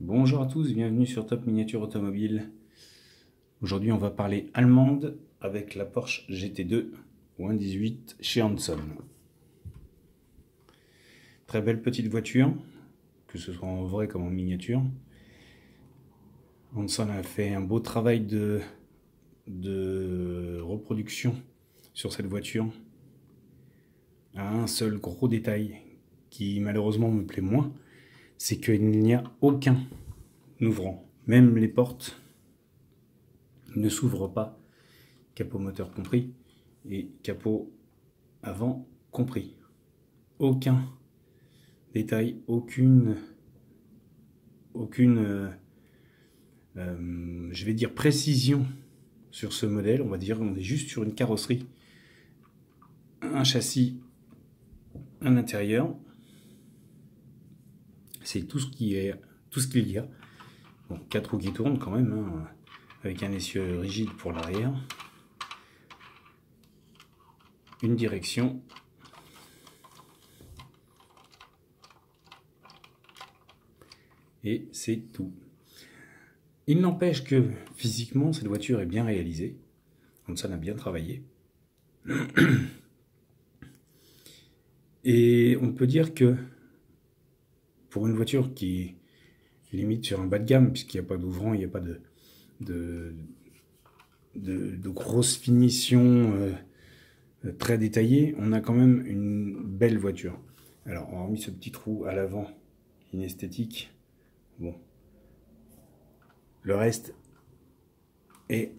Bonjour à tous, bienvenue sur Top Miniature Automobile. Aujourd'hui on va parler allemande avec la Porsche GT2 ou 1.18 chez Hanson. Très belle petite voiture, que ce soit en vrai comme en miniature. Hanson a fait un beau travail de reproduction sur cette voiture. Un seul gros détail qui malheureusement me plaît moins, c'est qu'il n'y a aucun ouvrant. Même les portes ne s'ouvrent pas, capot moteur compris, et capot avant compris. Aucun détail, aucune je vais dire précision sur ce modèle. On va dire on est juste sur une carrosserie, un châssis, un intérieur. C'est tout ce qu'il y a. Bon, 4 roues qui tournent quand même, hein, avec un essieu rigide pour l'arrière. Une direction. Et c'est tout. Il n'empêche que physiquement, cette voiture est bien réalisée. Hanson a bien travaillé. Et on peut dire que pour une voiture qui est limite sur un bas de gamme, puisqu'il n'y a pas d'ouvrant, il n'y a pas de grosses finitions très détaillées, on a quand même une belle voiture. Alors, on a mis ce petit trou à l'avant, inesthétique. Bon. Le reste est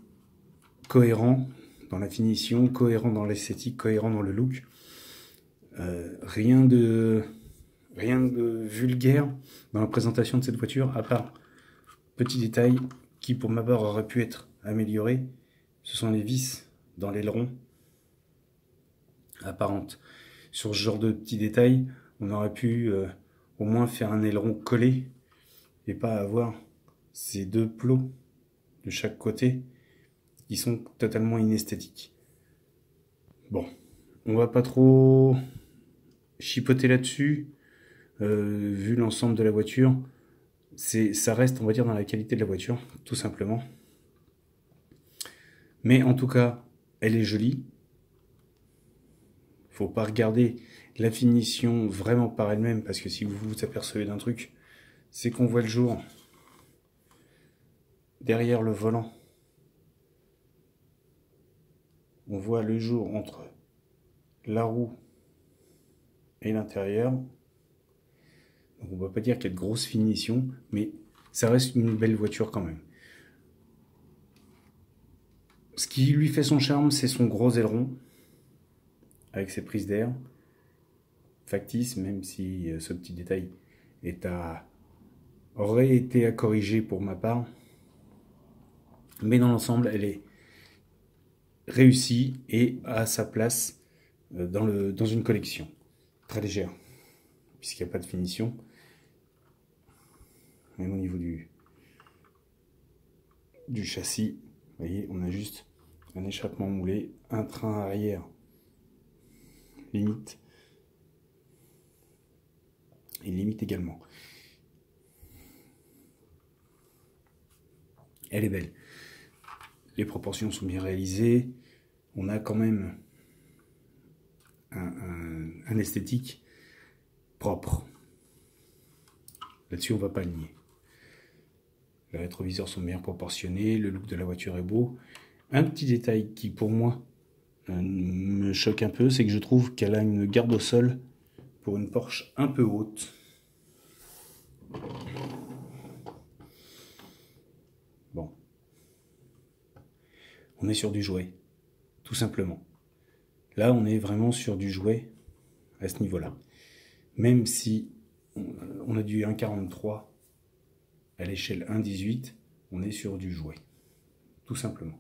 cohérent dans la finition, cohérent dans l'esthétique, cohérent dans le look. Rien de vulgaire dans la présentation de cette voiture, à part petit détail qui pour ma part aurait pu être amélioré. Ce sont les vis dans l'aileron apparentes. Sur ce genre de petits détails, on aurait pu au moins faire un aileron collé et pas avoir ces deux plots de chaque côté qui sont totalement inesthétiques. Bon, on va pas trop chipoter là-dessus. Vu l'ensemble de la voiture, ça reste, on va dire, dans la qualité de la voiture, tout simplement. Mais en tout cas, elle est jolie. Faut pas regarder la finition vraiment par elle-même, parce que si vous vous apercevez d'un truc, c'est qu'on voit le jour derrière le volant. On voit le jour entre la roue et l'intérieur. Donc on ne va pas dire qu'il y a de grosses finitions, mais ça reste une belle voiture quand même. Ce qui lui fait son charme, c'est son gros aileron, avec ses prises d'air, factice, même si ce petit détail aurait été à corriger pour ma part. Mais dans l'ensemble, elle est réussie et à sa place dans une collection. Très légère, puisqu'il n'y a pas de finition. Même au niveau du châssis, vous voyez, on a juste un échappement moulé, un train arrière limite, et limite également. Elle est belle. Les proportions sont bien réalisées. On a quand même un esthétique propre. Là-dessus, on ne va pas le nier. Les rétroviseurs sont bien proportionnés, le look de la voiture est beau. Un petit détail qui, pour moi, me choque un peu, c'est que je trouve qu'elle a une garde au sol pour une Porsche un peu haute. Bon. On est sur du jouet, tout simplement. Là, on est vraiment sur du jouet à ce niveau-là. Même si on a du 1,43 à l'échelle 1,18, on est sur du jouet, tout simplement.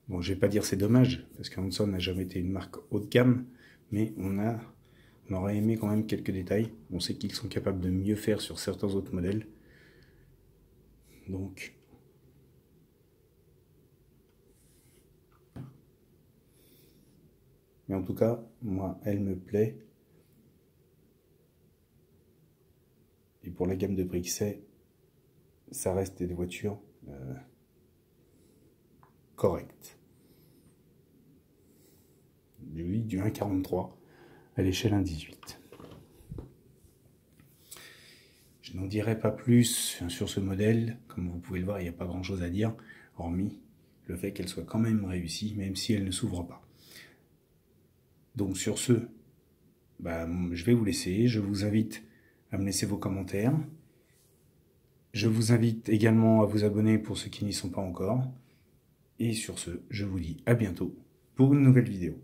Bon, je vais pas dire c'est dommage, parce qu'Hanson n'a jamais été une marque haut de gamme, mais on aurait aimé quand même quelques détails. On sait qu'ils sont capables de mieux faire sur certains autres modèles. Donc, Mais en tout cas, moi, elle me plaît. Et pour la gamme de prix que c'est, ça reste des voitures correctes. Du 1,43 à l'échelle 1,18. Je n'en dirai pas plus sur ce modèle. Comme vous pouvez le voir, il n'y a pas grand chose à dire, hormis le fait qu'elle soit quand même réussie, même si elle ne s'ouvre pas. Donc sur ce, je vais vous laisser. Je vous invite à me laisser vos commentaires. Je vous invite également à vous abonner pour ceux qui n'y sont pas encore. Et sur ce, je vous dis à bientôt pour une nouvelle vidéo.